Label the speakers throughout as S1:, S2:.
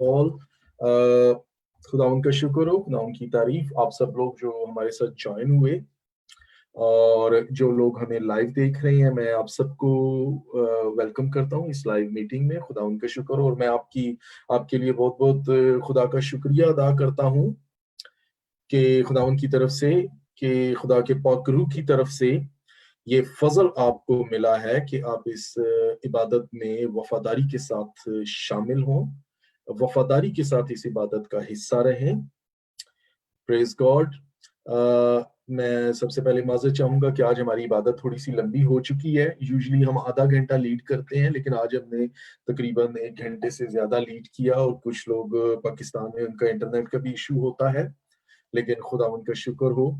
S1: All खुदावंद का शुक्र हो, खुदावंद की तारीफ, आप सब लोग जो हमारे साथ ज्वाइन हुए और जो लोग हमें लाइव देख रहे हैं, मैं आप सबको वेलकम करता हूँ इस लाइव मीटिंग में। खुदावंद का शुक्र, और मैं आपके लिए बहुत बहुत खुदा का शुक्रिया अदा करता हूँ कि खुदावंद की तरफ से, कि खुदा के पाक रूह की तरफ से ये फजल आपको मिला है कि आप इस इबादत में वफादारी के साथ शामिल हों, वफादारी के साथ इस इबादत का हिस्सा रहें। Praise God. मैं सबसे पहले माजरत चाहूंगा कि आज हमारी इबादत थोड़ी सी लंबी हो चुकी है। यूजुअली हम आधा घंटा लीड करते हैं, लेकिन आज हमने तकरीबन 1 घंटे से ज्यादा लीड किया, और कुछ लोग पाकिस्तान में उनका इंटरनेट का भी इशू होता है, लेकिन खुदावंद का शुक्र हो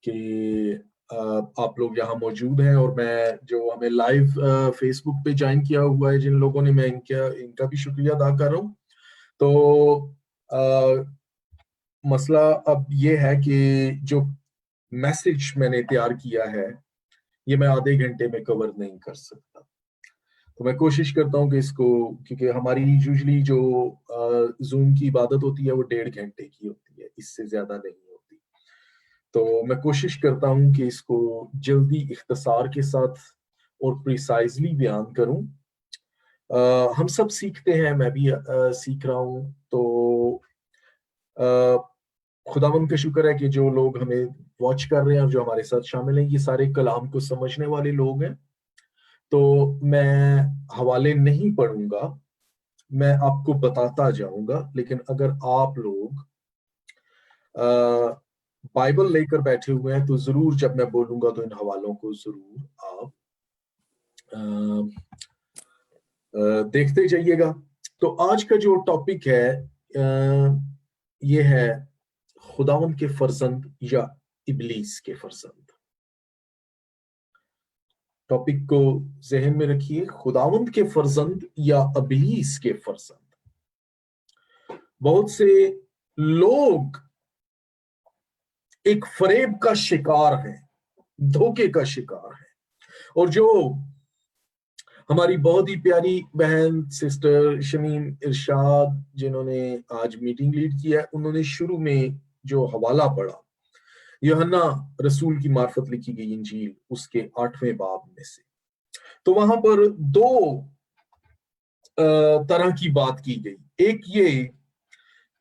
S1: कि आप लोग यहाँ मौजूद हैं। और मैं जो हमें लाइव फेसबुक पे ज्वाइन किया हुआ है जिन लोगों ने, मैं इनका भी शुक्रिया अदा कर रहा हूँ। तो मसला अब ये है कि जो मैसेज मैंने तैयार किया है ये मैं आधे घंटे में कवर नहीं कर सकता, तो मैं कोशिश करता हूँ कि इसको, क्योंकि हमारी यूजुअली जो जूम की इबादत होती है वो 1.5 घंटे की होती है, इससे ज्यादा नहीं होती। तो मैं कोशिश करता हूँ कि इसको जल्दी इख्तिसार के साथ और प्रिसाइजली बयान करूँ। हम सब सीखते हैं, मैं भी सीख रहा हूँ। तो खुदावंद का शुक्र है कि जो लोग हमें वॉच कर रहे हैं और जो हमारे साथ शामिल हैं, ये सारे कलाम को समझने वाले लोग हैं। तो मैं हवाले नहीं पढ़ूंगा, मैं आपको बताता जाऊंगा, लेकिन अगर आप लोग बाइबल लेकर बैठे हुए हैं तो जरूर जब मैं बोलूंगा तो इन हवालों को जरूर आप देखते जाइएगा। तो आज का जो टॉपिक है ये है खुदावंद के फर्जंद या इब्लीस के फर्जंद। टॉपिक को जहन में रखिए, खुदावंद के फर्जंद या इब्लीस के फर्जंद। बहुत से लोग एक फरेब का शिकार हैं, धोखे का शिकार है। और जो हमारी बहुत ही प्यारी बहन सिस्टर शमीम इरशाद, जिन्होंने आज मीटिंग लीड किया है, उन्होंने शुरू में जो हवाला पढ़ा, यूहन्ना रसूल की मार्फत लिखी गई इंजील उसके 8वें बाब में से, तो वहां पर 2 तरह की बात की गई। एक ये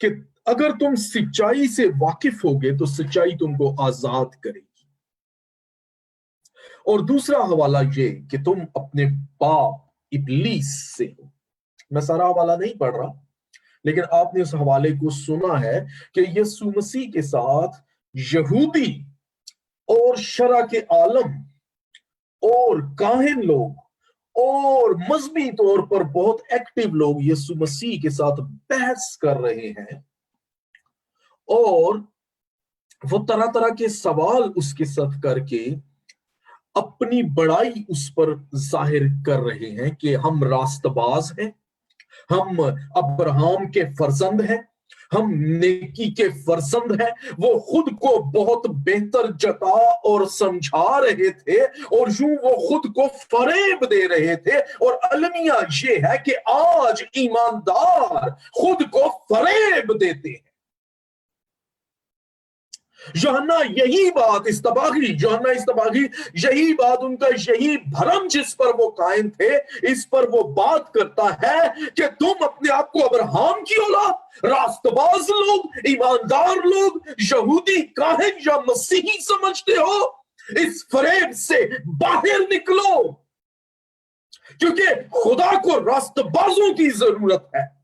S1: कि अगर तुम सच्चाई से वाकिफ होगे तो सच्चाई तुमको आजाद करेगी, और दूसरा हवाला ये कि तुम अपने बाप इब्लीस से हो। मैं सारा हवाला नहीं पढ़ रहा, लेकिन आपने उस हवाले को सुना है कि यीशु मसीह के साथ यहूदी और शरा के आलम और काहिन लोग और मजहबी तौर पर बहुत एक्टिव लोग यीशु मसीह के साथ बहस कर रहे हैं, और वो तरह तरह के सवाल उसके साथ करके अपनी बड़ाई उस पर जाहिर कर रहे हैं कि हम रास्तबाज हैं, हम अब्राहम के फर्जंद हैं, हम नेकी के फर्जंद हैं। वो खुद को बहुत बेहतर जता और समझा रहे थे, और यूं वो खुद को फरेब दे रहे थे। और अलमिया ये है कि आज ईमानदार खुद को फरेब देते हैं। यूहन्ना यही बात इस्तबागी, यूहन्ना इस्तबागी यही बात, उनका यही भरम जिस पर वो कायम थे, इस पर वो बात करता है कि तुम अपने आप को अब्राहम की औलाद, रास्तबाज लोग, ईमानदार लोग, यहूदी काहिन या मसीही समझते हो। इस फरेब से बाहर निकलो, क्योंकि खुदा को रास्तबाजों की जरूरत है,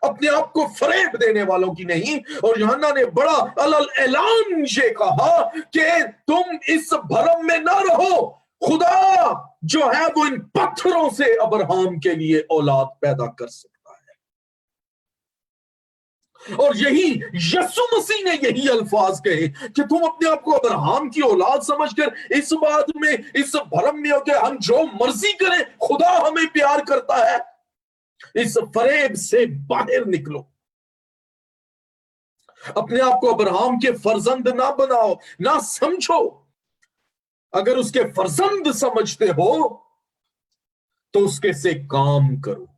S1: अपने आप को फरेब देने वालों की नहीं। और यूहन्ना ने बड़ा अलल ऐलान ये कहा कि तुम इस भरम में ना रहो, खुदा जो है वो इन पत्थरों से अब्राहम के लिए औलाद पैदा कर सकता है। और यही यीशु मसीह ने यही अल्फाज कहे कि तुम अपने आप को अब्राहम की औलाद समझकर इस बात में, इस भरम में हो कि हम जो मर्जी करें, खुदा हमें प्यार करता है, इस फरेब से बाहर निकलो। अपने आप को अब्राहम के फर्जंद ना बनाओ, ना समझो। अगर उसके फर्जंद समझते हो तो उसके से काम करो,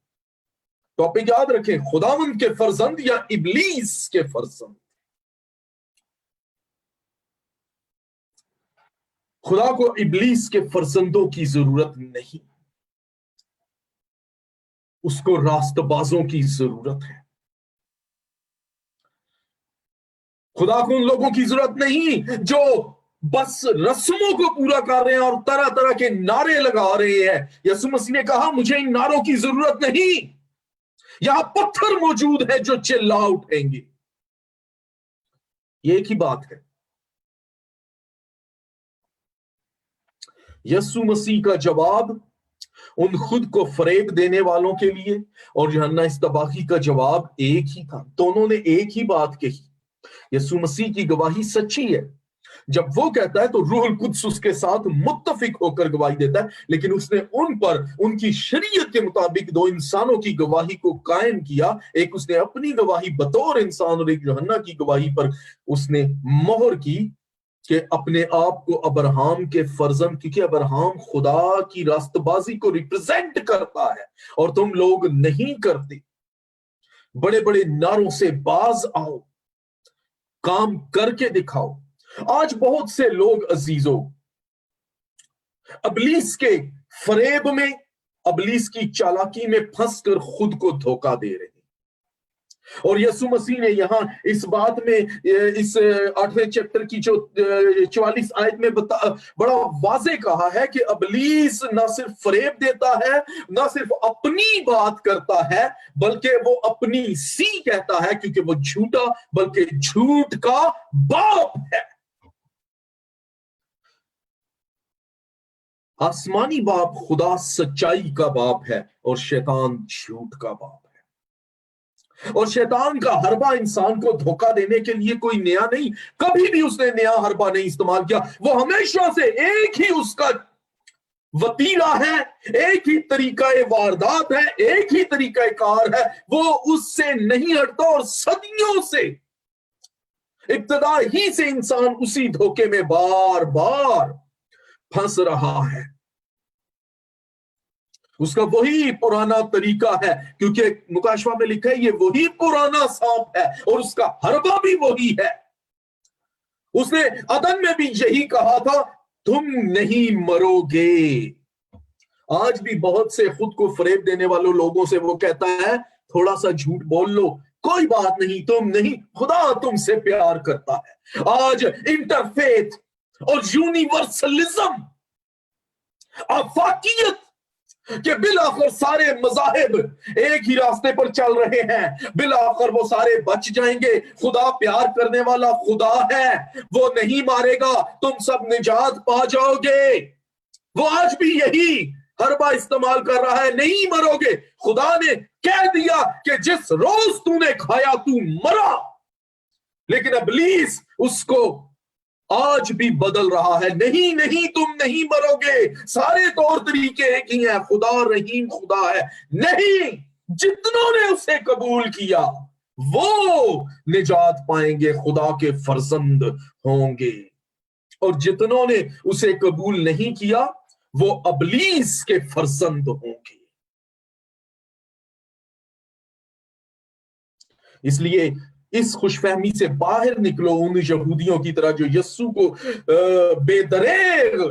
S1: टॉपिक याद रखें, खुदावंद के फर्जंद या इब्लीस के फर्जंद। खुदा को इब्लीस के फर्जंदों की जरूरत नहीं, उसको रास्तबाजों की जरूरत है। खुदा को उन लोगों की जरूरत नहीं जो बस रस्मों को पूरा कर रहे हैं और तरह तरह के नारे लगा रहे हैं। यीशु मसीह ने कहा, मुझे इन नारों की जरूरत नहीं, यहां पत्थर मौजूद है जो चिल्ला उठेंगे। ये एक ही बात है। यीशु मसीह का जवाब उन खुद को फरेब देने वालों के लिए और यूहन्ना इस्तबाकी का जवाब एक ही था। दोनों ने एक ही बात कही। यीशु मसीह की गवाही सच्ची है। जब वो कहता है तो रूहुल कुद्स उसके साथ मुत्तफिक होकर गवाही देता है, लेकिन उसने उन पर उनकी शरीयत के मुताबिक दो इंसानों की गवाही को कायम किया। एक उसने अपनी गवाही बतौर इंसान और एक यूहन्ना की गवाही पर उसने मोहर की कि अपने आप को अब्राहम के फर्जंद, क्योंकि अब्राहम खुदा की रास्तबाजी को रिप्रेजेंट करता है और तुम लोग नहीं करते। बड़े बड़े नारों से बाज आओ, काम करके दिखाओ। आज बहुत से लोग अजीजों अबलीस के फरेब में, अबलीस की चालाकी में फंसकर खुद को धोखा दे रहे हैं। और यीशु मसीह ने यहां इस बात में, इस 8वें चैप्टर की जो 44 आयत में बड़ा वाज़े कहा है कि अबलीस ना सिर्फ फरेब देता है, ना सिर्फ अपनी बात करता है, बल्कि वो अपनी सी कहता है, क्योंकि वो झूठा बल्कि झूठ का बाप है। आसमानी बाप खुदा सच्चाई का बाप है और शैतान झूठ का बाप है। और शैतान का हरबा इंसान को धोखा देने के लिए कोई नया नहीं, कभी भी उसने नया हरबा नहीं इस्तेमाल किया। वो हमेशा से एक ही उसका वतीरा है, एक ही तरीका वारदात है, एक ही तरीका कार है, वो उससे नहीं हटता। और सदियों से, इब्तदा ही से इंसान उसी धोखे में बार बार फंस रहा है। उसका वही पुराना तरीका है, क्योंकि मुकाशवा में लिखा है ये वही पुराना सांप है और उसका हरबा भी वही है। उसने अदन में भी यही कहा था, तुम नहीं मरोगे। आज भी बहुत से खुद को फरेब देने वालों लोगों से वो कहता है, थोड़ा सा झूठ बोल लो, कोई बात नहीं, तुम नहीं, खुदा तुमसे प्यार करता है। आज इंटरफेथ और यूनिवर्सलिज्म, आफाकियत कि बिलाखिर सारे मज़ाहिब एक ही रास्ते पर चल रहे हैं, बिलाखिर वो सारे बच जाएंगे। खुदा प्यार करने वाला खुदा है, वो नहीं मारेगा, तुम सब निजात पा जाओगे। वो आज भी यही हरबा इस्तेमाल कर रहा है, नहीं मरोगे। खुदा ने कह दिया कि जिस रोज तूने खाया तू मरा, लेकिन इब्लीस उसको आज भी बदल रहा है, नहीं नहीं तुम नहीं मरोगे, सारे तौर तरीके एक ही हैं, खुदा रहीम खुदा है। नहीं, जितनों ने उसे कबूल किया वो निजात पाएंगे, खुदा के फर्जंद होंगे। और जितनों ने उसे कबूल नहीं किया वो अबलीस के फर्जंद होंगे। इसलिए इस खुशफहमी से बाहर निकलो, उन यहूदियों की तरह जो यस्सु को बेदरेग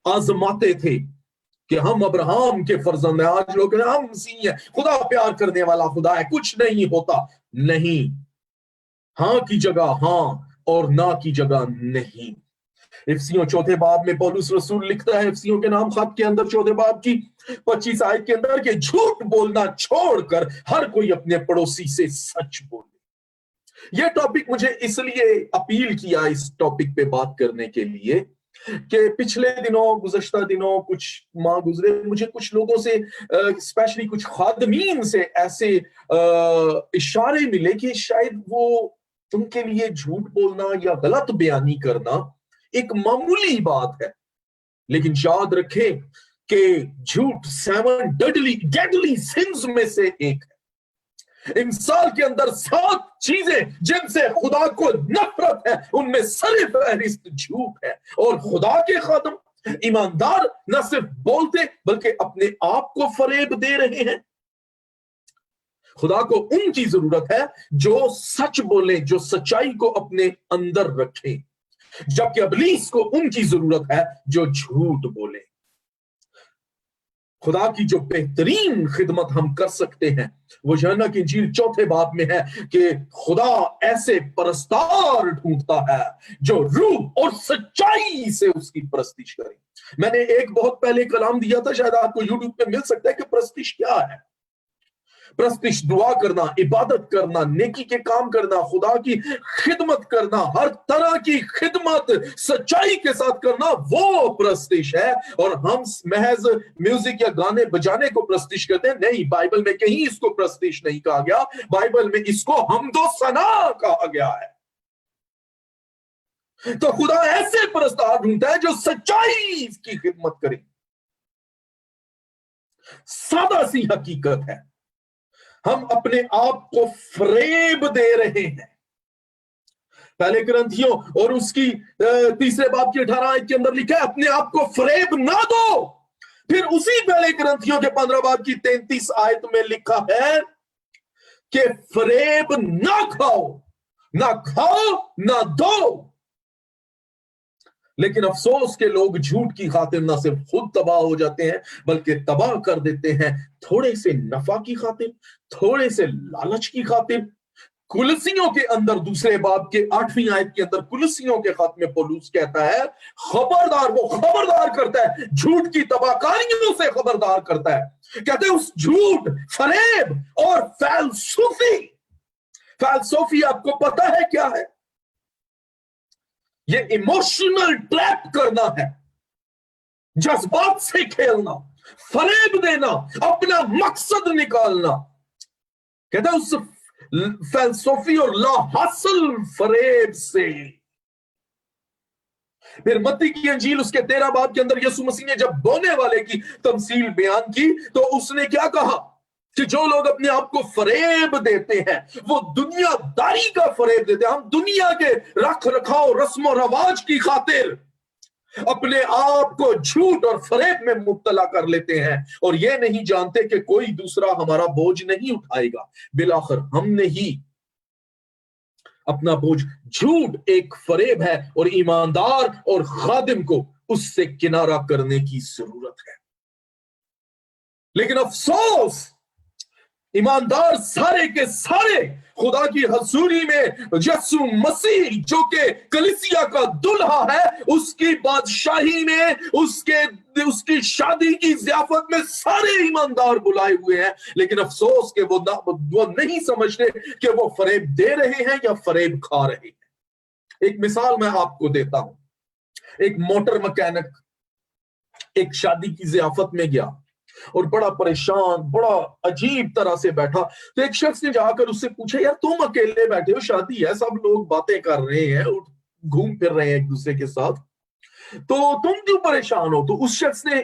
S1: आजमाते थे कि हम अब्राहम के फर्जंद हैं। आज लोग हम मसीह हैं, खुदा प्यार करने वाला खुदा है, कुछ नहीं होता। नहीं, हां की जगह हां और ना की जगह नहीं। इफ्सियों 4 बाब में पौलुस रसूल लिखता है, इफ्सियों के नाम खत के अंदर 4 बाब की 25 आयत के अंदर, कि झूठ बोलना छोड़कर हर कोई अपने पड़ोसी से सच बोले। यह टॉपिक मुझे इसलिए अपील किया इस टॉपिक पे बात करने के लिए कि पिछले दिनों, गुज़श्ता दिनों, कुछ माह गुजरे, मुझे कुछ लोगों से, स्पेशली कुछ खादमीन से ऐसे इशारे मिले कि शायद वो उनके लिए झूठ बोलना या गलत बयानी करना एक मामूली बात है। लेकिन याद रखें कि झूठ 7 डेडली सिंस में से एक है। इंसान के अंदर 7 चीजें जिनसे खुदा को नफरत है, उनमें सरफहरिस्त झूठ है। और खुदा के खादम ईमानदार न सिर्फ बोलते बल्कि अपने आप को फरेब दे रहे हैं। खुदा को उनकी जरूरत है जो सच बोले, जो सच्चाई को अपने अंदर रखें, जबकि इब्लीस को उनकी जरूरत है जो झूठ बोले। खुदा की जो बेहतरीन खिदमत हम कर सकते हैं वो यूहन्ना की इंजील 4 बाब में है कि खुदा ऐसे परस्तार ढूंढता है जो रूह और सच्चाई से उसकी परस्तिश करें। मैंने एक बहुत पहले कलाम दिया था, शायद आपको यूट्यूब पे मिल सकता है, कि परस्तिश क्या है। प्रस्तिश दुआ करना, इबादत करना, नेकी के काम करना, खुदा की खिदमत करना, हर तरह की खिदमत सच्चाई के साथ करना, वो प्रस्तिश है। और हम महज म्यूजिक या गाने बजाने को प्रस्तिश करते हैं, नहीं, बाइबल में कहीं इसको प्रस्तिश नहीं कहा गया। बाइबल में इसको हमदो सना कहा गया है। तो खुदा ऐसे परस्तार ढूंढता है जो सच्चाई की खिदमत करे। सादा सी हकीकत है, हम अपने आप को फरेब दे रहे हैं। पहले कुरिन्थियों और उसकी 3 बाब की 18 आयत के अंदर लिखा है, अपने आप को फरेब ना दो। फिर उसी पहले कुरिन्थियों के 15 बाब की 33 आयत में लिखा है कि फरेब ना खाओ, ना खाओ ना दो। लेकिन अफसोस के लोग झूठ की खातिर ना सिर्फ खुद तबाह हो जाते हैं बल्कि तबाह कर देते हैं थोड़े से नफा की खातिर, थोड़े से लालच की खातिर। कुलसियों के अंदर 2 बाब के 8वीं आयत के अंदर कुलसियों के खत में पौलुस कहता है, खबरदार, वो खबरदार करता है, झूठ की तबाहकारियों से खबरदार करता है। कहते हैं उस झूठ, फरेब और फैलसूफी आपको पता है क्या है? ये इमोशनल ट्रैप करना है, जज्बात से खेलना, फरेब देना, अपना मकसद निकालना। कहता है उस फैलसूफी और ला हासिल फरेब से। फिर मत्ती की अंजील उसके 13 बाब के अंदर यीशु मसीह ने जब बोने वाले की तमसील बयान की तो उसने क्या कहा कि जो लोग अपने आप को फरेब देते हैं वो दुनियादारी का फरेब देते हैं। हम दुनिया के रख रखाव, रस्म रवाज की खातिर अपने आप को झूठ और फरेब में मुब्तला कर लेते हैं और ये नहीं जानते कि कोई दूसरा हमारा बोझ नहीं उठाएगा, बिलाखिर हमने ही अपना बोझ। झूठ एक फरेब है और ईमानदार और खादिम को उससे किनारा करने की जरूरत है। लेकिन अफसोस, ईमानदार सारे के सारे खुदा की हजूरी में यीशु मसीह जो कि कलीसिया का दुल्हा है, उसकी बादशाही में, उसकी शादी की ज़ियाफत में सारे ईमानदार बुलाए हुए हैं। लेकिन अफसोस के वो नहीं समझते कि वो फरेब दे रहे हैं या फरेब खा रहे हैं। एक मिसाल मैं आपको देता हूं। एक मोटर मैकेनिक एक शादी की ज़ियाफत में गया और बड़ा परेशान, बड़ा अजीब तरह से बैठा। तो एक शख्स ने जाकर उससे पूछा, यार तुम अकेले बैठे हो, शादी है, सब लोग बातें कर रहे हैं, घूम फिर रहे हैं एक दूसरे के साथ, तो तुम क्यों परेशान हो? तो उस शख्स ने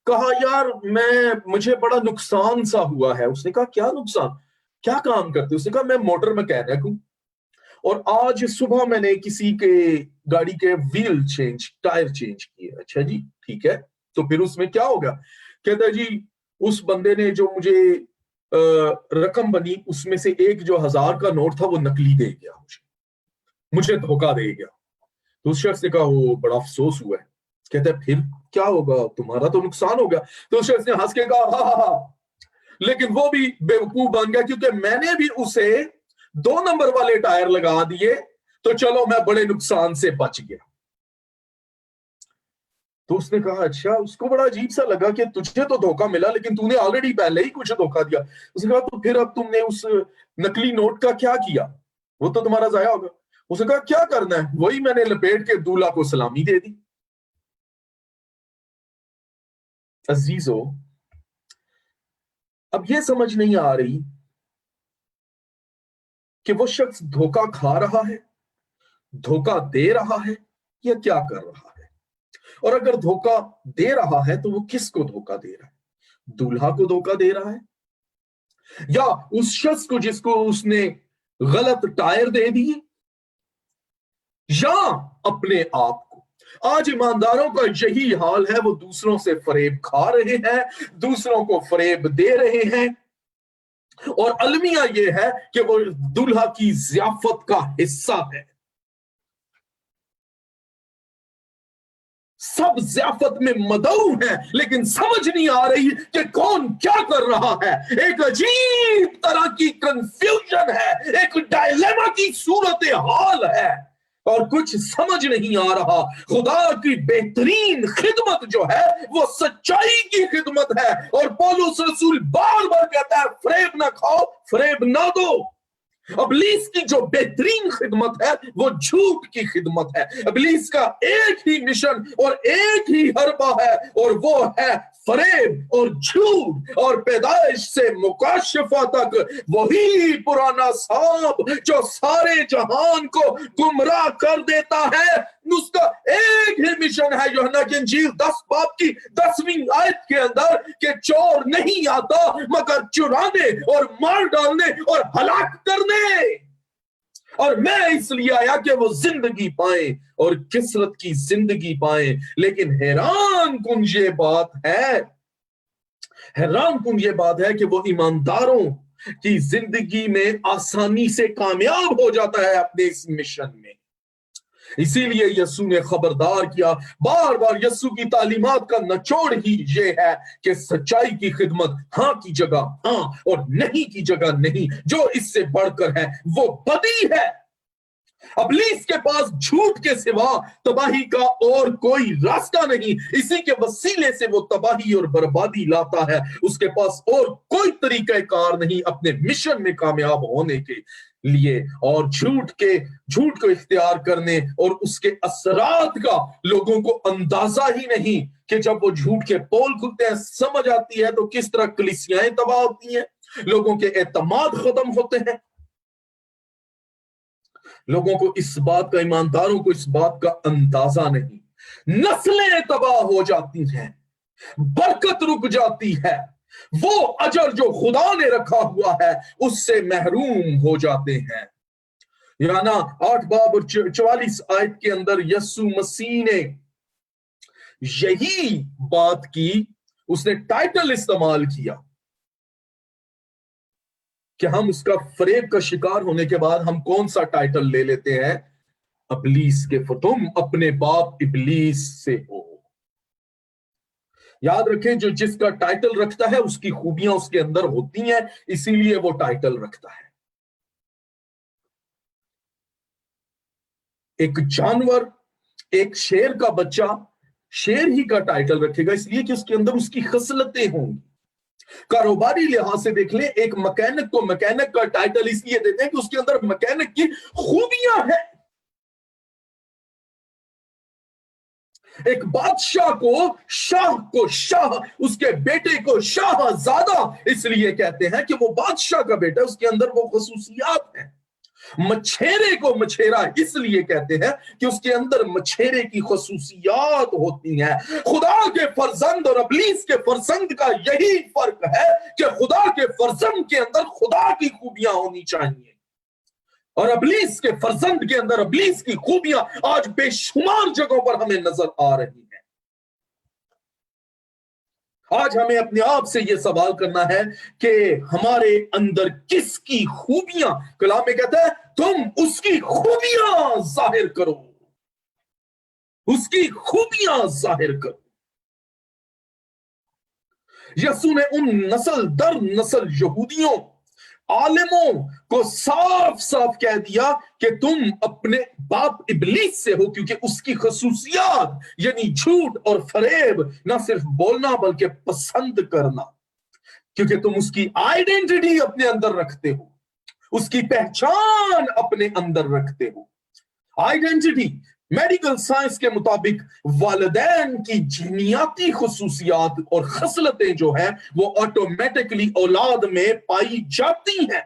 S1: कहा, यार मुझे बड़ा नुकसान सा हुआ है। उसने कहा, क्या नुकसान, क्या काम करते हो? उसने कहा, मैं मोटर मैकेनिक हूं और आज सुबह मैंने किसी के गाड़ी के टायर चेंज किए। अच्छा जी, ठीक है, तो फिर उसमें क्या होगा? कहता है जी, उस बंदे ने जो मुझे रकम बनी उसमें से एक जो 1000 का नोट था वो नकली दे गया, मुझे धोखा दे गया। तो उस शख्स ने कहा, वो बड़ा अफसोस हुआ है। कहता है, फिर क्या होगा, तुम्हारा तो नुकसान हो गया। तो उस शख्स ने हंस के कहा, हा हा हा, लेकिन वो भी बेवकूफ बन गया क्योंकि मैंने भी उसे 2 नंबर वाले टायर लगा दिए, तो चलो मैं बड़े नुकसान से बच गया। तो उसने कहा, अच्छा। उसको बड़ा अजीब सा लगा कि तुझे तो धोखा मिला लेकिन तूने ऑलरेडी पहले ही कुछ धोखा दिया। उसने कहा, तो फिर अब तुमने उस नकली नोट का क्या किया? वो तो तुम्हारा जाया होगा। उसने कहा, क्या करना है, वही मैंने लपेट के दूल्हा को सलामी दे दी। अजीजो, अब यह समझ नहीं आ रही कि वो शख्स धोखा खा रहा है, धोखा दे रहा है, या क्या कर रहा है। और अगर धोखा दे रहा है तो वो किसको धोखा दे रहा है? दूल्हा को धोखा दे रहा है या उस शख्स को जिसको उसने गलत टायर दे दिए, या अपने आप को? आज ईमानदारों का यही हाल है, वो दूसरों से फरेब खा रहे हैं, दूसरों को फरेब दे रहे हैं। اور المیہ یہ ہے کہ وہ دلہا کی ضیافت کا حصہ ہے. سب ضیافت میں مدعو ہیں لیکن سمجھ نہیں آ رہی کہ کون کیا کر رہا ہے. ایک عجیب طرح کی کنفیوژن ہے, ایک ڈائلیما کی صورتحال ہے, اور کچھ سمجھ نہیں آ رہا. خدا کی بہترین خدمت جو ہے وہ سچائی کی خدمت ہے, اور پولس رسول بار بار کہتا ہے فریب نہ کھاؤ, فریب نہ دو. ابلیس کی جو بہترین خدمت ہے وہ جھوٹ کی خدمت ہے. ابلیس کا ایک ہی مشن اور ایک ہی حربہ ہے, اور وہ ہے فریب اور جھوٹ, اور پیدائش سے مکاشفہ تک وہی پرانا سانپ جو سارے جہان کو گمراہ کر دیتا ہے. اس کا ایک ہی مشن ہے, یوحنا کی انجیل 10 باب کی 10ویں آیت کے اندر, کہ چور نہیں آتا مگر چرانے اور مار ڈالنے اور ہلاک کرنے, اور میں اس لیے آیا کہ وہ زندگی پائیں اور کثرت کی زندگی پائیں. لیکن حیران کن یہ بات ہے کہ وہ ایمانداروں کی زندگی میں آسانی سے کامیاب ہو جاتا ہے اپنے اس مشن میں. اسی لیے یسوع نے خبردار کیا بار بار. یسوع کی تعلیمات کا نچوڑ ہی یہ ہے کہ سچائی کی خدمت ہاں کی جگہ ہاں اور نہیں کی جگہ نہیں. جو اس سے بڑھ کر ہے وہ بدی ہے. ابلیس کے پاس جھوٹ کے سوا تباہی کا اور کوئی راستہ نہیں. اسی کے وسیلے سے وہ تباہی اور بربادی لاتا ہے. اس کے پاس اور کوئی طریقہ کار نہیں اپنے مشن میں کامیاب ہونے کے لیے. اور جھوٹ کو اختیار کرنے اور اس کے اثرات کا لوگوں کو اندازہ ہی نہیں, کہ جب وہ جھوٹ کے پول کھلتے ہیں سمجھ آتی ہے تو کس طرح کلیسیاں تباہ ہوتی ہیں, لوگوں کے اعتماد ختم ہوتے ہیں. لوگوں کو اس بات کا, ایمانداروں کو اس بات کا اندازہ نہیں. نسلیں تباہ ہو جاتی ہیں, برکت رک جاتی ہے, وہ اجر جو خدا نے رکھا ہوا ہے اس سے محروم ہو جاتے ہیں. یوحنا 8 باب اور 44 آیت کے اندر یسوع مسیح نے یہی بات کی. اس نے ٹائٹل استعمال کیا کہ ہم اس کا فریب کا شکار ہونے کے بعد ہم کون سا ٹائٹل لے لیتے ہیں, ابلیس کے تم اپنے باپ ابلیس سے ہو. یاد رکھیں جو جس کا ٹائٹل رکھتا ہے اس کی خوبیاں اس کے اندر ہوتی ہیں, اسی لیے وہ ٹائٹل رکھتا ہے. ایک جانور, ایک شیر کا بچہ شیر ہی کا ٹائٹل رکھے گا اس لیے کہ اس کے اندر اس کی خصلتیں ہوں گی. کاروباری لحاظ سے دیکھ لیں, ایک مکینک کو مکینک کا ٹائٹل اس لیے دیتے ہیں کہ اس کے اندر مکینک کی خوبیاں ہیں. ایک بادشاہ کو شاہ, اس کے بیٹے کو شاہ زادہ اس لیے کہتے ہیں کہ وہ بادشاہ کا بیٹا, اس کے اندر وہ خصوصیات ہیں. مچھیرے کو مچھیرا اس لیے کہتے ہیں کہ اس کے اندر مچھیرے کی خصوصیات ہوتی ہیں. خدا کے فرزند اور ابلیس کے فرزند کا یہی فرق ہے کہ خدا کے فرزند کے اندر خدا کی خوبیاں ہونی چاہیے, اور ابلیس کے فرزند کے اندر ابلیس کی خوبیاں آج بے شمار جگہوں پر ہمیں نظر آ رہی ہیں. آج ہمیں اپنے آپ سے یہ سوال کرنا ہے کہ ہمارے اندر کس کی خوبیاں, کلام میں کہتا ہے تم اس کی خوبیاں ظاہر کرو, اس کی خوبیاں ظاہر کرو. یسوع نے ان نسل در نسل یہودیوں عالموں کو صاف صاف کہہ دیا کہ تم اپنے باپ ابلیس سے ہو, کیونکہ اس کی خصوصیات یعنی جھوٹ اور فریب نہ صرف بولنا بلکہ پسند کرنا, کیونکہ تم اس کی آئیڈینٹی اپنے اندر رکھتے ہو, اس کی پہچان اپنے اندر رکھتے ہو. آئیڈینٹی میڈیکل سائنس کے مطابق والدین کی جینیاتی خصوصیات اور خصلتیں جو ہیں وہ آٹومیٹکلی اولاد میں پائی جاتی ہیں.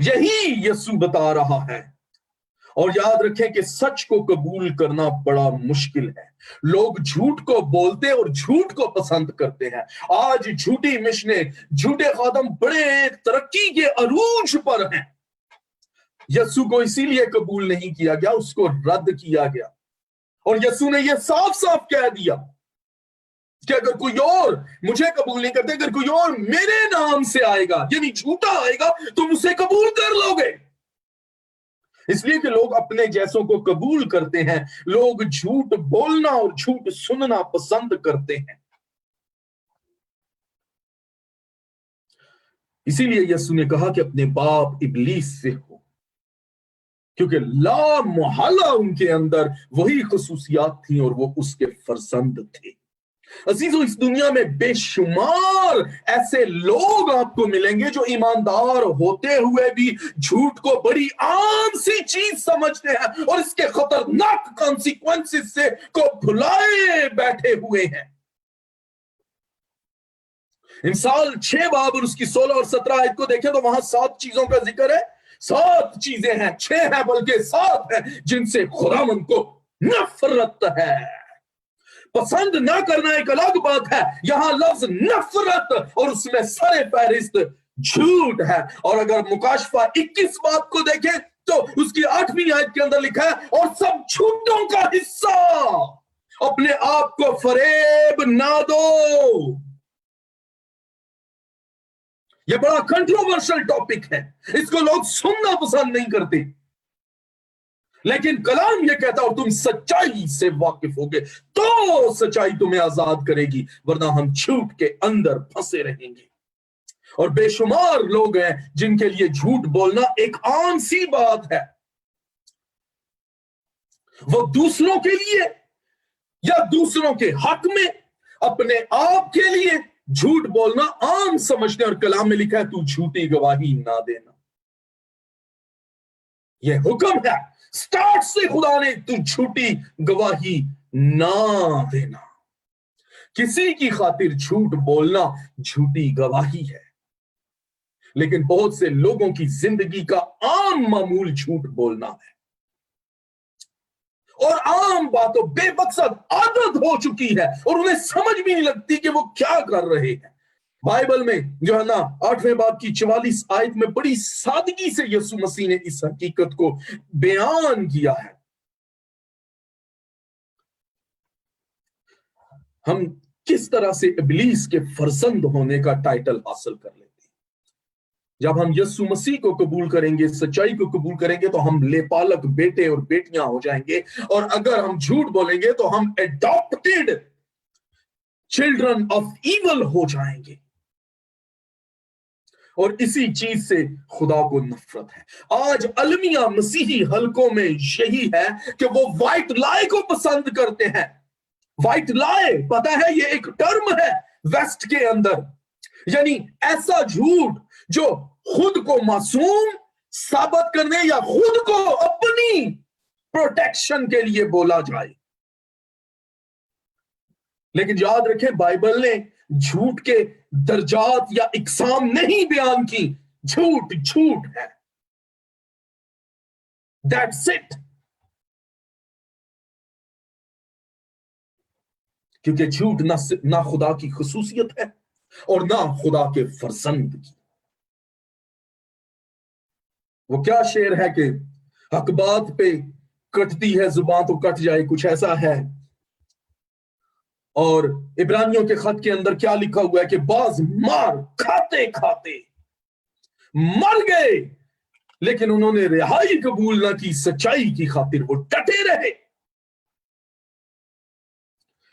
S1: یہی یسوع بتا رہا ہے. اور یاد رکھیں کہ سچ کو قبول کرنا بڑا مشکل ہے. لوگ جھوٹ کو بولتے اور جھوٹ کو پسند کرتے ہیں. آج جھوٹی مشنیں, جھوٹے خادم بڑے ترقی کے عروج پر ہیں. یسوع کو اسی لیے قبول نہیں کیا گیا, اس کو رد کیا گیا. اور یسوع نے یہ صاف صاف کہہ دیا کہ اگر کوئی اور مجھے قبول نہیں کرتے، اگر کوئی اور میرے نام سے آئے گا یعنی جھوٹا آئے گا، تم اسے قبول کر لو گے۔ اس لیے کہ لوگ اپنے جیسوں کو قبول کرتے ہیں، لوگ جھوٹ بولنا اور جھوٹ سننا پسند کرتے ہیں۔ اسی لیے یسوع نے کہا کہ اپنے باپ ابلیس سے ہو، کیونکہ لا محالہ ان کے اندر وہی خصوصیات تھیں اور وہ اس کے فرزند تھے۔ عزیزو، اس دنیا میں بے شمار ایسے لوگ آپ کو ملیں گے جو ایماندار ہوتے ہوئے بھی جھوٹ کو بڑی عام سی چیز سمجھتے ہیں اور اس کے خطرناک کانسیکوینسز سے کو بھلائے بیٹھے ہوئے ہیں۔ انسان 6 باب اور اس کی 16 اور 17 آیت کو دیکھیں تو وہاں 7 چیزوں کا ذکر ہے۔ 7 چیزیں ہیں، 6 ہیں بلکہ 7 ہیں جن سے خداوند کو نفرت ہے۔ پسند نہ کرنا ایک الگ بات ہے، یہاں لفظ نفرت اور اس میں سر فہرست جھوٹ ہے۔ اور اگر مکاشفہ 21 باب کو دیکھیں تو اس کی 8ویں آیت کے اندر لکھا ہے، اور سب جھوٹوں کا حصہ، اپنے آپ کو فریب نہ دو۔ یہ بڑا کنٹروورشل ٹاپک ہے، اس کو لوگ سننا پسند نہیں کرتے، لیکن کلام یہ کہتا اور تم سچائی سے واقف ہوگے تو سچائی تمہیں آزاد کرے گی، ورنہ ہم جھوٹ کے اندر پھنسے رہیں گے۔ اور بے شمار لوگ ہیں جن کے لیے جھوٹ بولنا ایک عام سی بات ہے۔ وہ دوسروں کے لیے یا دوسروں کے حق میں، اپنے آپ کے لیے جھوٹ بولنا عام سمجھتے ہیں، اور کلام میں لکھا ہے تو جھوٹی گواہی نہ دینا۔ یہ حکم ہے سٹارٹ سے خدا نے، تو جھوٹی گواہی نہ دینا۔ کسی کی خاطر جھوٹ بولنا جھوٹی گواہی ہے، لیکن بہت سے لوگوں کی زندگی کا عام معمول جھوٹ بولنا ہے، اور عام باتوں بے مقصد عادت ہو چکی ہے اور انہیں سمجھ بھی نہیں لگتی کہ وہ کیا کر رہے ہیں۔ بائبل میں جو ہے نا 8ویں باب کی 44 آیت میں بڑی سادگی سے یسوع مسیح نے اس حقیقت کو بیان کیا ہے۔ ہم کس طرح سے ابلیس کے فرزند ہونے کا ٹائٹل حاصل کر لیتے ہیں؟ جب ہم یسوع مسیح کو قبول کریں گے، سچائی کو قبول کریں گے، تو ہم لے پالک بیٹے اور بیٹیاں ہو جائیں گے، اور اگر ہم جھوٹ بولیں گے تو ہم اڈاپٹڈ چلڈرن آف ایول ہو جائیں گے، اور اسی چیز سے خدا کو نفرت ہے۔ آج المیہ مسیحی حلقوں میں یہی ہے کہ وہ وائٹ لائے کو پسند کرتے ہیں۔ وائٹ لائے پتا ہے یہ ایک ٹرم ہے ویسٹ کے اندر، یعنی ایسا جھوٹ جو خود کو معصوم ثابت کرنے یا خود کو اپنی پروٹیکشن کے لیے بولا جائے۔ لیکن یاد رکھیں بائبل نے جھوٹ کے درجات یا اقسام نہیں بیان کی، جھوٹ جھوٹ ہے، that's it۔ کیونکہ جھوٹ نہ خدا کی خصوصیت ہے اور نہ خدا کے فرزند کی۔ وہ کیا شعر ہے کہ حق بات پہ کٹتی ہے زبان تو کٹ جائے، کچھ ایسا ہے۔ اور عبرانیوں کے خط کے اندر کیا لکھا ہوا ہے کہ بعض مار کھاتے کھاتے مر گئے، لیکن انہوں نے رہائی قبول نہ کی، سچائی کی خاطر وہ ڈٹے رہے۔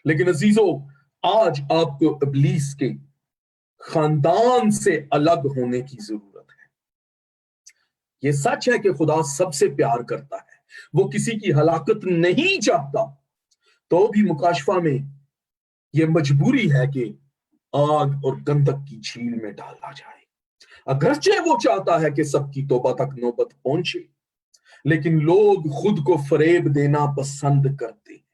S1: لیکن عزیزو، آج آپ کو ابلیس کے خاندان سے الگ ہونے کی ضرورت ہے۔ یہ سچ ہے کہ خدا سب سے پیار کرتا ہے، وہ کسی کی ہلاکت نہیں چاہتا، تو بھی مکاشفہ میں یہ مجبوری ہے کہ آگ اور گندک کی جھیل میں ڈالا جائے۔ اگرچہ وہ چاہتا ہے کہ سب کی توبہ تک نوبت پہنچے، لیکن لوگ خود کو فریب دینا پسند کرتے ہیں۔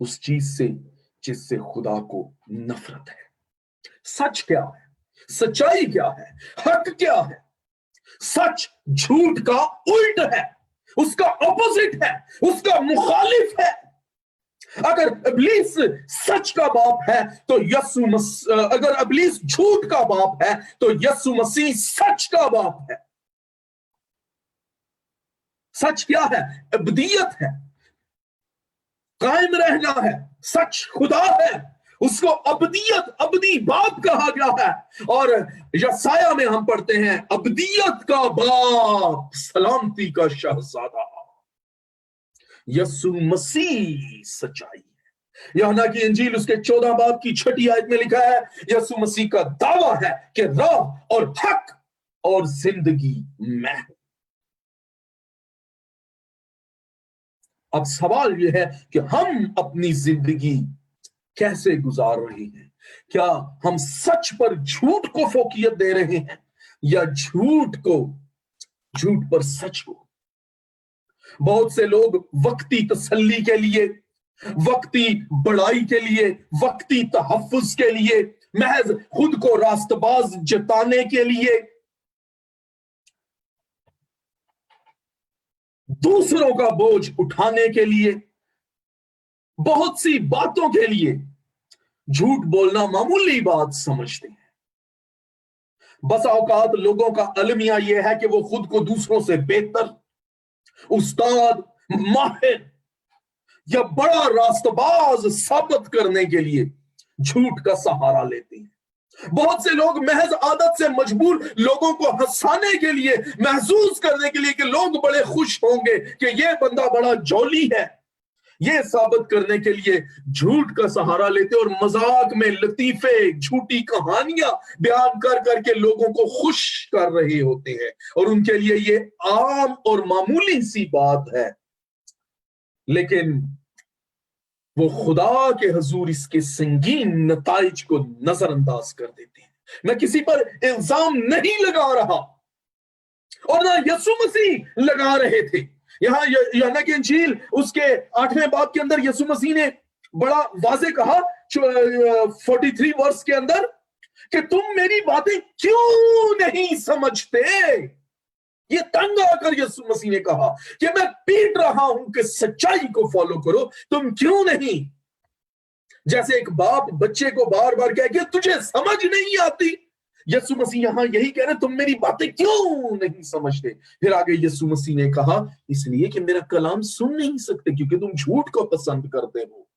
S1: اس چیز سے جس سے خدا کو نفرت ہے۔ سچ کیا ہے؟ سچائی کیا ہے؟ حق کیا ہے؟ سچ جھوٹ کا الٹ ہے، اس کا اپوزٹ ہے، اس کا مخالف ہے۔ اگر ابلیس سچ کا باپ ہے تو اگر ابلیس جھوٹ کا باپ ہے تو یسوع مسیح سچ کا باپ ہے۔ سچ کیا ہے؟ ابدیت ہے، कायम रहना है। सच खुदा है, उसको अबदियत, अबदी बाप कहा गया है। और यसाया में हम पढ़ते हैं अबदियत का बाप, सलामती का शहजादा। यसु मसीह सच्चाई है। यूहन्ना की इंजील उसके 14 बाब की 6 आयत में लिखा है, यसु मसीह का दावा है कि राह और हक और जिंदगी मैं हूं। अब सवाल यह है कि हम अपनी जिंदगी कैसे गुजार रहे हैं? क्या हम सच पर झूठ को फोकियत दे रहे हैं, या झूठ पर सच को? बहुत से लोग वक्ती तसल्ली के लिए, वक्ती बड़ाई के लिए, वक्ती तहफ्फुज के लिए, महज खुद को रास्तबाज जताने के लिए, दूसरों का बोझ उठाने के लिए, बहुत सी बातों के लिए झूठ बोलना मामूली बात समझते हैं। बस औकात लोगों का अलमिया यह है कि वो खुद को दूसरों से बेहतर, उस्ताद, माहिर या बड़ा रास्तबाज साबित करने के लिए झूठ का सहारा लेते हैं। बहुत से लोग महज आदत से मजबूर लोगों को हंसाने के लिए, महसूस करने के लिए कि लोग बड़े खुश होंगे कि ये बंदा बड़ा जौली है, ये साबित करने के लिए झूठ का सहारा लेते और मजाक में लतीफे, झूठी कहानियां बयान कर करके लोगों को खुश कर रहे होते हैं। और उनके लिए ये आम और मामूली सी बात है, लेकिन वो खुदा के हुजूर इसके संगीन नताइज को नजरअंदाज कर देते हैं। मैं किसी पर इल्जाम नहीं लगा रहा, और ना यसु मसीह लगा रहे थे। यहां यूहन्ना की इंजील उसके 8वें बाब के अंदर यसु मसीह ने बड़ा वाज़े कहा 43 वर्ष के अंदर कि तुम मेरी बातें क्यों नहीं समझते। ये तंग आकर यसु मसीह ने कहा कि मैं पीट रहा हूं कि सच्चाई को फॉलो करो, तुम क्यों नहीं? जैसे एक बाप बच्चे को बार बार कहे कि तुझे समझ नहीं आती, यसु मसीह यहां यही कह रहे, तुम मेरी बातें क्यों नहीं समझते। फिर आगे यसु मसीह ने कहा, इसलिए कि मेरा कलाम सुन नहीं सकते क्योंकि तुम झूठ को पसंद करते हो,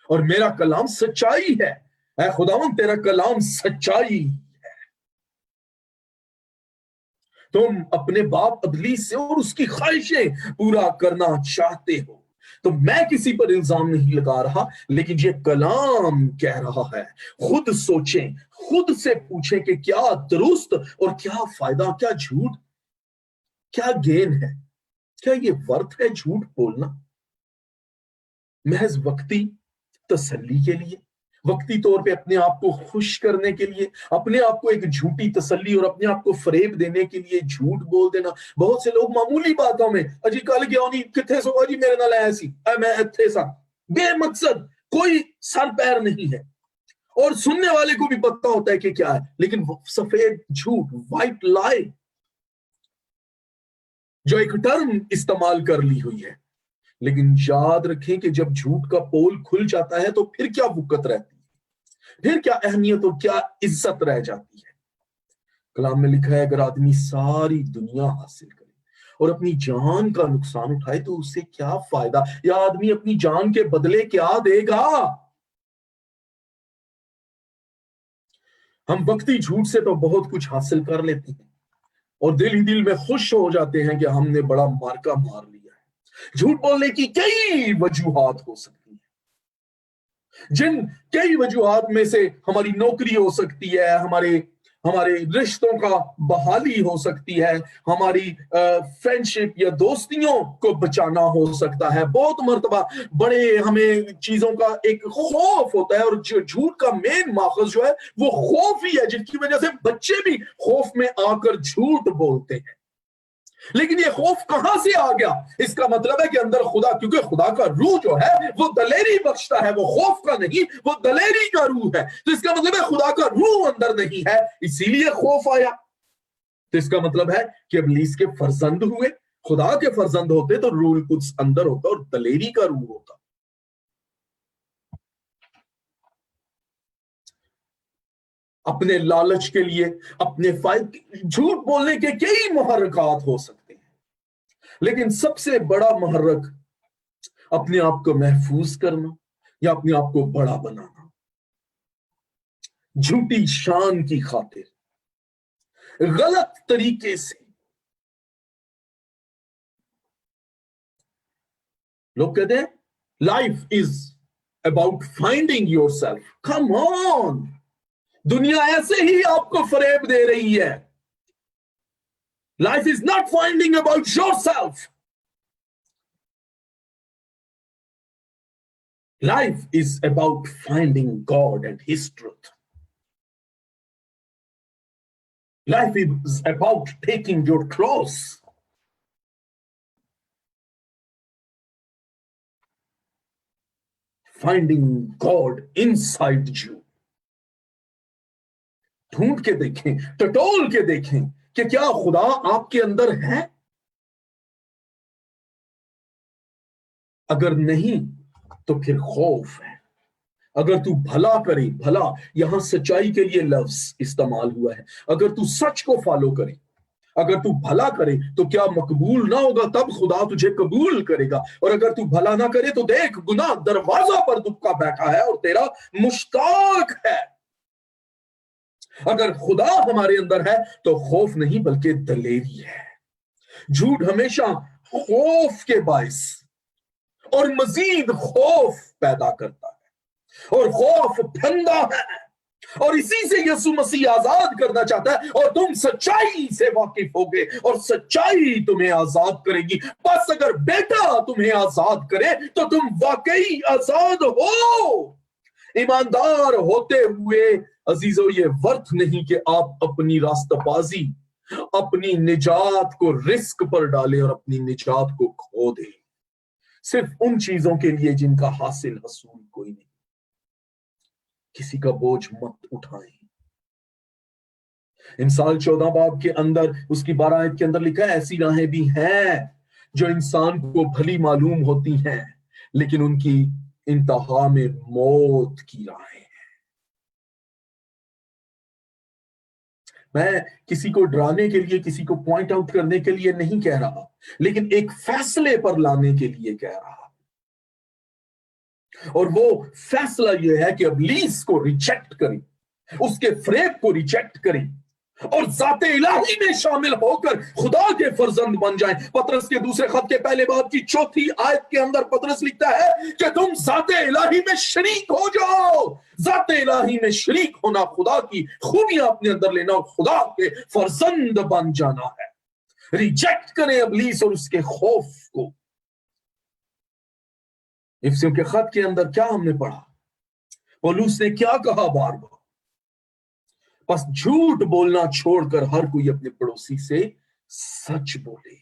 S1: और मेरा कलाम सच्चाई है। ऐ खुदावन, तेरा कलाम सच्चाई है। तुम अपने बाप इब्लीस से और उसकी ख्वाहिशें पूरा करना चाहते हो। तो मैं किसी पर इल्जाम नहीं लगा रहा, लेकिन ये कलाम कह रहा है, खुद सोचें, खुद से पूछें कि क्या दुरुस्त और क्या फायदा, क्या झूठ, क्या गेन है, क्या ये वर्थ है झूठ बोलना? महज वक्ती तसल्ली के लिए, वक्ती तौर पे अपने आप को खुश करने के लिए, अपने आप को एक झूठी तसल्ली और अपने आप को फरेब देने के लिए झूठ बोल देना। बहुत से लोग मामूली बातों में, अजी कल गया नहीं किथे सो, अजी मेरे नाल ऐसी मैं इत्थे सा, बेमकसद कोई सर पैर नहीं है, और सुनने वाले को भी पता होता है कि क्या है, लेकिन सफेद झूठ, व्हाइट लाई, जो एक टर्म इस्तेमाल कर ली हुई है। लेकिन याद रखें कि जब झूठ का पोल खुल जाता है तो फिर क्या वुकत रहती है, फिर क्या अहमियत और क्या इज्जत रह जाती है। कलाम में लिखा है, अगर आदमी सारी दुनिया हासिल करे और अपनी जान का नुकसान उठाए तो उससे क्या फायदा, या आदमी अपनी जान के बदले क्या देगा। हम वक्ती झूठ से तो बहुत कुछ हासिल कर लेते हैं और दिल ही दिल में खुश हो जाते हैं कि हमने बड़ा मार्का मार लिया है। झूठ बोलने की कई वजूहात हो सकती है, जिन कई वजूहात में से हमारी नौकरी हो सकती है, हमारे रिश्तों का बहाली हो सकती है, हमारी फ्रेंडशिप या दोस्तियों को बचाना हो सकता है। बहुत मर्तबा बड़े हमें चीजों का एक खौफ होता है, और जो झूठ का मेन माखज जो है वो खौफ ही है, जिसकी वजह से बच्चे भी खौफ में आकर झूठ बोलते हैं। लेकिन ये खौफ कहां से आ गया? इसका मतलब है कि अंदर खुदा, क्योंकि खुदा का रूह जो है वो दलेरी बख्शता है, वो खौफ का नहीं, वो दलेरी का रूह है। तो इसका मतलब है खुदा का रूह अंदर नहीं है, इसीलिए खौफ आया। तो इसका मतलब है कि इब्लीस के फर्जंद हुए, खुदा के फर्जंद होते तो रूह कुछ अंदर होता और दलेरी का रूह होता। अपने लालच के लिए, अपने फायदे, झूठ बोलने के कई मुहर्रकात हो सकते हैं, लेकिन सबसे बड़ा मुहर्रक اپنے آپ کو محفوظ کرنا یا اپنے آپ کو بڑا بنانا، جھوٹی شان کی خاطر غلط طریقے سے لوگ کہتے ہیں life is about finding your self. Come on, دنیا ایسے ہی آپ کو فریب دے رہی ہے. Life is not finding about your self. Life is about finding God and His truth. Life is about taking your cross. Finding God inside you. ڈھونڈ کے دیکھیں، ٹٹول کے دیکھیں کہ کیا خدا آپ کے اندر ہے. اگر نہیں تو پھر خوف ہے. اگر تو بھلا کرے، بھلا یہاں سچائی کے لیے لفظ استعمال ہوا ہے، اگر تو سچ کو فالو کرے، اگر تو بھلا کرے تو کیا مقبول نہ ہوگا؟ تب خدا تجھے قبول کرے گا. اور اگر تو بھلا نہ کرے تو دیکھ، گناہ دروازہ پر دبکا بیٹھا ہے اور تیرا مشتاق ہے. اگر خدا ہمارے اندر ہے تو خوف نہیں بلکہ دلیری ہے. جھوٹ ہمیشہ خوف کے باعث اور مزید خوف پیدا کرتا ہے، اور خوف پھندا ہے، اور اسی سے یسوع مسیح آزاد کرنا چاہتا ہے. اور تم سچائی سے واقف ہوگے اور سچائی تمہیں آزاد کرے گی. بس اگر بیٹا تمہیں آزاد کرے تو تم واقعی آزاد ہو. ایماندار ہوتے ہوئے عزیزو یہ ورتھ نہیں کہ آپ اپنی راستہ بازی، اپنی نجات کو رسک پر ڈالیں اور اپنی نجات کو کھو دیں صرف ان چیزوں کے لیے جن کا حاصل حصول کوئی نہیں. کسی کا بوجھ مت اٹھائیں. انسان 14 باب کے اندر اس کی 12 آیت کے اندر لکھا ہے ایسی راہیں بھی ہیں جو انسان کو بھلی معلوم ہوتی ہیں لیکن ان کی انتہا میں موت کی راہیں ہیں. میں کسی کو ڈرانے کے لیے، کسی کو پوائنٹ آؤٹ کرنے کے لیے نہیں کہہ رہا، لیکن ایک فیصلے پر لانے کے لیے کہہ رہا. اور وہ فیصلہ یہ ہے کہ ابلیس کو ریجیکٹ کریں، اس کے فریب کو ریجیکٹ کریں اور ذات الہی میں شامل ہو کر خدا کے فرزند بن جائیں. پطرس کے دوسرے خط کے پہلے باب کی 4 آیت کے اندر پطرس لکھتا ہے کہ تم ذات الہی میں شریک ہو جاؤ. ذات الہی میں شریک ہونا خدا کی خوبیاں اپنے اندر لینا اور خدا کے فرزند بن جانا ہے. ریجیکٹ کریں ابلیس اور اس کے خوف کو. افسیوں کے خط کے اندر کیا ہم نے پڑھا؟ پولس نے کیا کہا بار بار؟ بس جھوٹ بولنا چھوڑ کر ہر کوئی اپنے پڑوسی سے سچ بولے.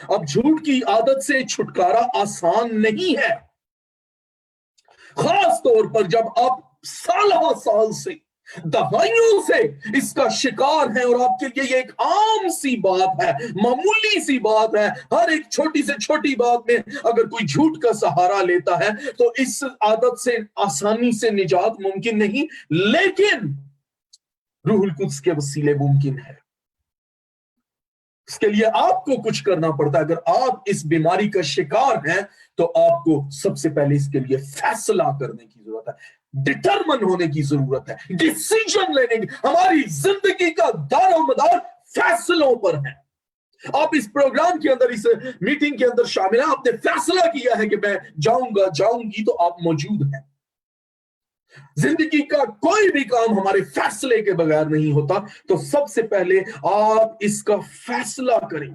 S1: اب جھوٹ کی عادت سے چھٹکارا آسان نہیں ہے، خاص طور پر جب آپ سالہ سال سے، دہائیوں سے اس کا شکار ہیں اور آپ کے لیے یہ ایک عام سی بات ہے، معمولی سی بات ہے. ہر ایک چھوٹی سے چھوٹی بات میں اگر کوئی جھوٹ کا سہارا لیتا ہے تو اس عادت سے آسانی سے نجات ممکن نہیں، لیکن روح القدس کے وسیلے ممکن ہے. اس کے لیے آپ کو کچھ کرنا پڑتا ہے. اگر آپ اس بیماری کا شکار ہیں تو آپ کو سب سے پہلے اس کے لیے فیصلہ کرنے کی ضرورت ہے، ڈٹرمن ہونے کی ضرورت ہے، ڈیسیجن لینے کی. ہماری زندگی کا دار و مدار فیصلوں پر ہے. آپ اس پروگرام کے اندر، اس میٹنگ کے اندر شامل ہیں، آپ نے فیصلہ کیا ہے کہ میں جاؤں گا، جاؤں گی، تو آپ موجود ہیں. زندگی کا کوئی بھی کام ہمارے فیصلے کے بغیر نہیں ہوتا. تو سب سے پہلے آپ اس کا فیصلہ کریں.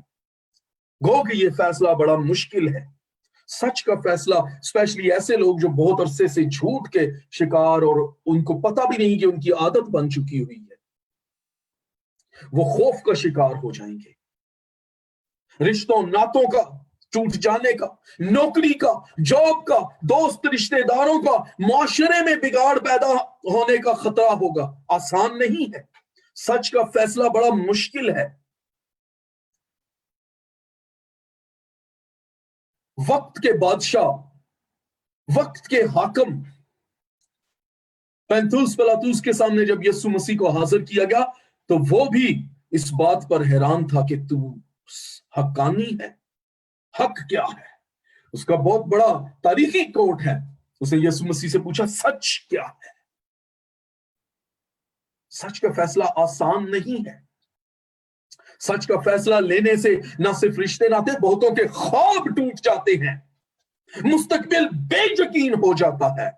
S1: گو کہ یہ فیصلہ بڑا مشکل ہے. سچ کا فیصلہ، اسپیشلی ایسے لوگ جو بہت عرصے سے جھوٹ کے شکار اور ان کو پتہ بھی نہیں کہ ان کی عادت بن چکی ہوئی ہے، وہ خوف کا شکار ہو جائیں گے. رشتوں ناتوں کا ٹوٹ جانے کا، نوکری کا، جاب کا، دوست رشتہ داروں کا، معاشرے میں بگاڑ پیدا ہونے کا خطرہ ہوگا. آسان نہیں ہے. سچ کا فیصلہ بڑا مشکل ہے. وقت کے بادشاہ، وقت کے حاکم پینتوس پلاطوس کے سامنے جب یسوع مسیح کو حاضر کیا گیا تو وہ بھی اس بات پر حیران تھا کہ تو حقانی ہے. حق کیا ہے؟ उसका बहुत बड़ा तारीखी कोट है। उसे यीशु मसीह से पूछा सच क्या है। सच का फैसला आसान नहीं है। सच का फैसला लेने से न सिर्फ रिश्ते नाते, बहुतों के ख्वाब टूट जाते हैं, मुस्तकबिल बेयकीन हो जाता है।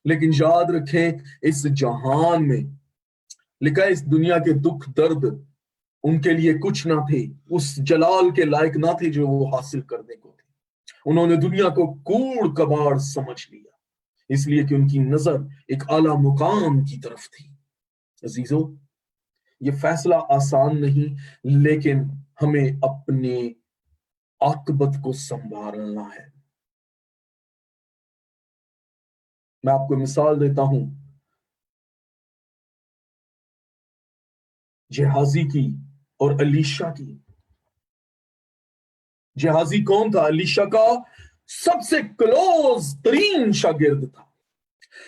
S1: लेकिन याद रखें, इस जहान में लिखा है, इस दुनिया के दुख दर्द उनके लिए कुछ ना थे, उस जलाल के लायक ना थे जो वो हासिल करने को थे। उन्होंने दुनिया को कूड़ कबाड़ समझ लिया, इसलिए कि उनकी नजर एक आला मुकाम की तरफ थी। अजीजों, ये फैसला आसान नहीं, लेकिन हमें अपने आकबत को संभालना है। मैं आपको मिसाल देता हूं जेहाजी की और अलीशा की। जेहाजी कौन था? अलीशा का सबसे क्लोज तरीन शागिर्द था।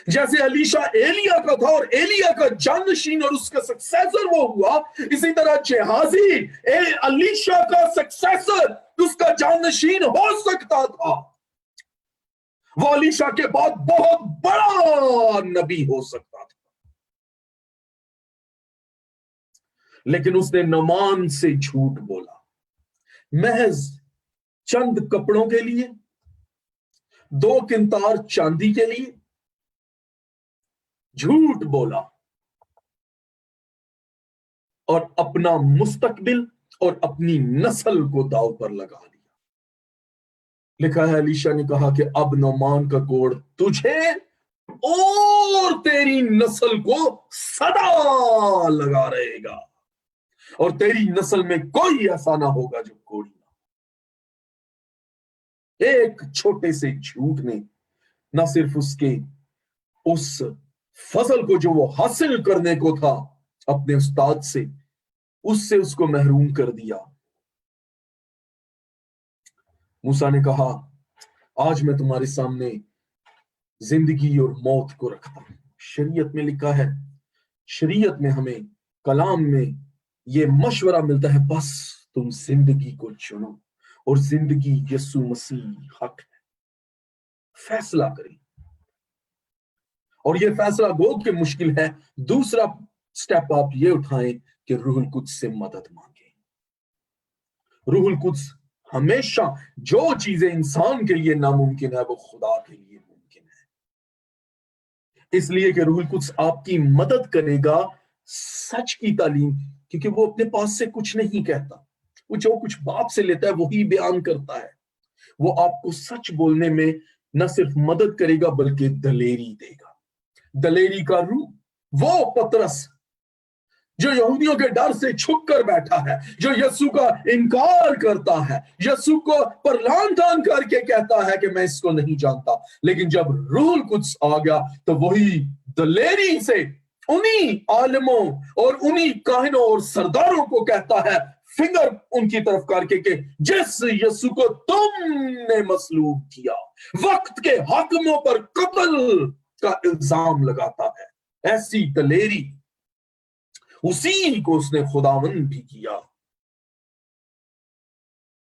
S1: जैसे अलीशा एलिया का था और एलिया का जानशीन और उसका सक्सेसर वो हुआ, इसी तरह जेहाजी अलीशा का सक्सेसर, उसका जानशीन हो सकता था। वो अलीशा के बाद बहुत बड़ा नबी हो सकता था। लेकिन उसने नमान से झूठ बोला, महज चंद कपड़ों के लिए, 2 किंतार चांदी के लिए झूठ बोला और अपना मुस्तकबिल और अपनी नस्ल को दांव पर लगा दिया। लिखा है, अलीशा ने कहा कि अब नौमान का कोड़ तुझे और तेरी नस्ल को सदा लगा रहेगा, और तेरी नस्ल में कोई ऐसा ना होगा जो कोड़ी ना। एक छोटे से झूठ ने ना सिर्फ उसके उस फजल को जो वो हासिल करने को था अपने उस्ताद से, उससे उसको महरूम कर दिया। मूसा ने कहा, आज मैं तुम्हारे सामने जिंदगी और मौत को रखता हूं। शरीयत में लिखा है, शरीयत में हमें कलाम में ये मशवरा मिलता है, बस तुम जिंदगी को चुनो, और जिंदगी यीशु मसीह हक है। फैसला करें, और ये फैसला गो के मुश्किल है। दूसरा स्टेप आप ये उठाएं कि रूहुल कुद्स से मदद मांगे। रूहुल कुद्स हमेशा, जो चीजें इंसान के लिए नामुमकिन है वो खुदा के लिए मुमकिन है। इसलिए कि रूहुल कुद्स आपकी मदद करेगा सच की तालीम, क्योंकि वो अपने पास से कुछ नहीं कहता, वो जो कुछ बाप से लेता है वही बयान करता है। वो आपको सच बोलने में न सिर्फ मदद करेगा बल्कि दलेरी देगा। दलेरी का रूप वो पतरस जो यहूदियों के डर से छुप कर बैठा है, जो यीशु का इनकार करता है, यीशु को पर लान तान करके कहता है कि मैं इसको नहीं जानता, लेकिन जब रूहुल कुद्स आ गया तो वही दलेरी से उन्हीं आलिमों और उन्हीं काहिनों और सरदारों को कहता है, फिंगर उनकी तरफ करके, कि जिस यीशु को तुमने मसलूब किया, वक्त के हाकिमों पर कत्ल का इल्जाम लगाता है। ऐसी दलेरी उसी को उसने खुदावंद भी किया।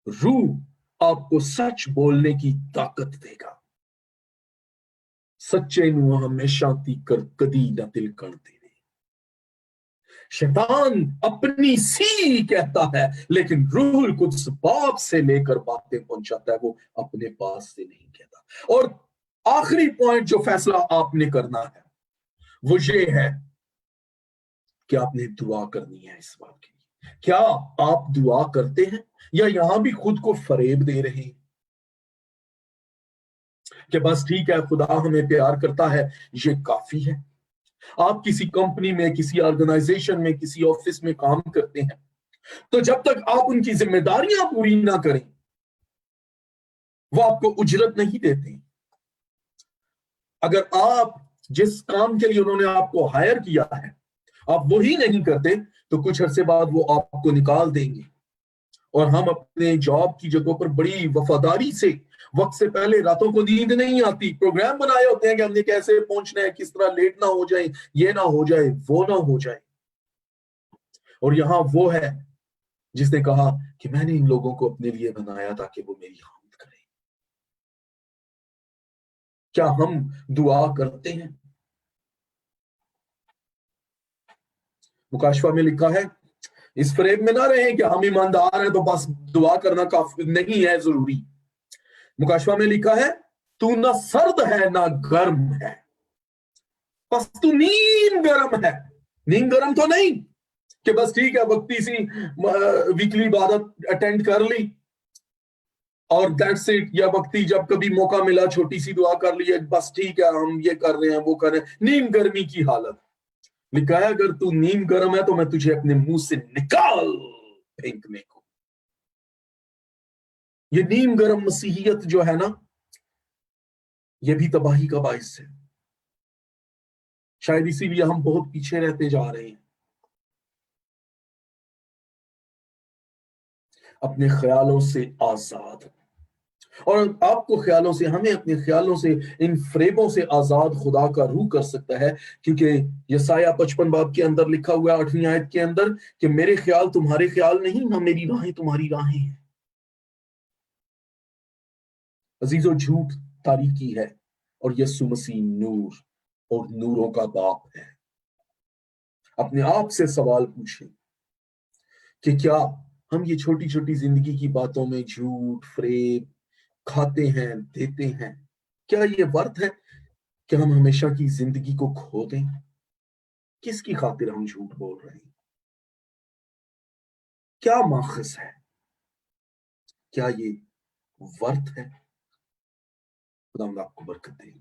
S1: रूह आपको सच बोलने की ताकत देगा। सच्चे नु हमेशा तीकर कदी न दिल कर दे। शैतान अपनी सी कहता है, लेकिन रूहुल कुद्स बाप से लेकर बातें पहुंचाता है, वो अपने पास से नहीं कहता। और आखिरी पॉइंट जो फैसला आपने करना है वो ये है कि आपने दुआ करनी है इस बात के लिए। क्या आप दुआ करते हैं, या यहां भी खुद को फरेब दे रहे हैं कि बस ठीक है, खुदा हमें प्यार करता है, ये काफी है। आप किसी कंपनी में, किसी ऑर्गेनाइजेशन में, किसी ऑफिस में काम करते हैं, तो जब तक आप उनकी जिम्मेदारियां पूरी ना करें वो आपको उजरत नहीं देते। अगर आप जिस काम के लिए उन्होंने आपको हायर किया है आप वही नहीं करते, तो कुछ अरसे बाद वो आपको निकाल देंगे। और हम अपने जॉब की जगहों पर बड़ी वफादारी से, वक्त से पहले, रातों को नींद नहीं आती, प्रोग्राम बनाए होते हैं कि हमने कैसे पहुंचना है, किस तरह लेट ना हो जाए, ये ना हो जाए, वो ना हो जाए। और यहां वो है जिसने कहा कि मैंने इन लोगों को अपने लिए बनाया ताकि वो मेरी खामद करें। کیا ہم دعا کرتے ہیں؟ مکاشفہ میں لکھا ہے، اس فریب میں نہ رہیں کہ ہم ایماندار ہیں تو بس دعا کرنا کافی نہیں ہے ضروری۔ مکاشفہ میں لکھا ہے تو نہ سرد ہے نہ گرم ہے، بس تو نیم گرم ہے۔ نیم گرم تو نہیں کہ بس ٹھیک ہے وقتی سی ویکلی عبادت اٹینڈ کر لی اور دیٹس اٹ، یا وقتی جب کبھی موقع ملا چھوٹی سی دعا کر لی، بس ٹھیک ہے ہم یہ کر رہے ہیں وہ کر رہے ہیں۔ نیم گرمی کی حالت لکھا ہے اگر تو نیم گرم ہے تو میں تجھے اپنے منہ سے نکال پھینکنے کو۔ یہ نیم گرم مسیحیت جو ہے نا، یہ بھی تباہی کا باعث ہے۔ شاید اسی لیے ہم بہت پیچھے رہتے جا رہے ہیں۔ اپنے خیالوں سے آزاد، اور آپ کو خیالوں سے، ہمیں اپنے خیالوں سے، ان فریبوں سے آزاد خدا کا روح کر سکتا ہے، کیونکہ یسایہ 55 باب کے اندر لکھا ہوا ہے 8ویں آیت کے اندر کہ میرے خیال تمہارے خیال نہیں، نہ میری راہیں تمہاری راہیں ہیں۔ عزیزو، جھوٹ تاریکی ہے اور یسوع مسیح نور اور نوروں کا باپ ہے۔ اپنے آپ سے سوال پوچھیں کہ کیا ہم یہ چھوٹی چھوٹی زندگی کی باتوں میں جھوٹ، فریب کھاتے ہیں، دیتے ہیں؟ کیا یہ ورت ہے کہ ہم ہمیشہ کی زندگی کو کھو دیں؟ کس کی خاطر ہم جھوٹ بول رہے ہیں؟ کیا ماخذ ہے؟ کیا یہ ورت ہے؟ خدا آپ کو برکت دے۔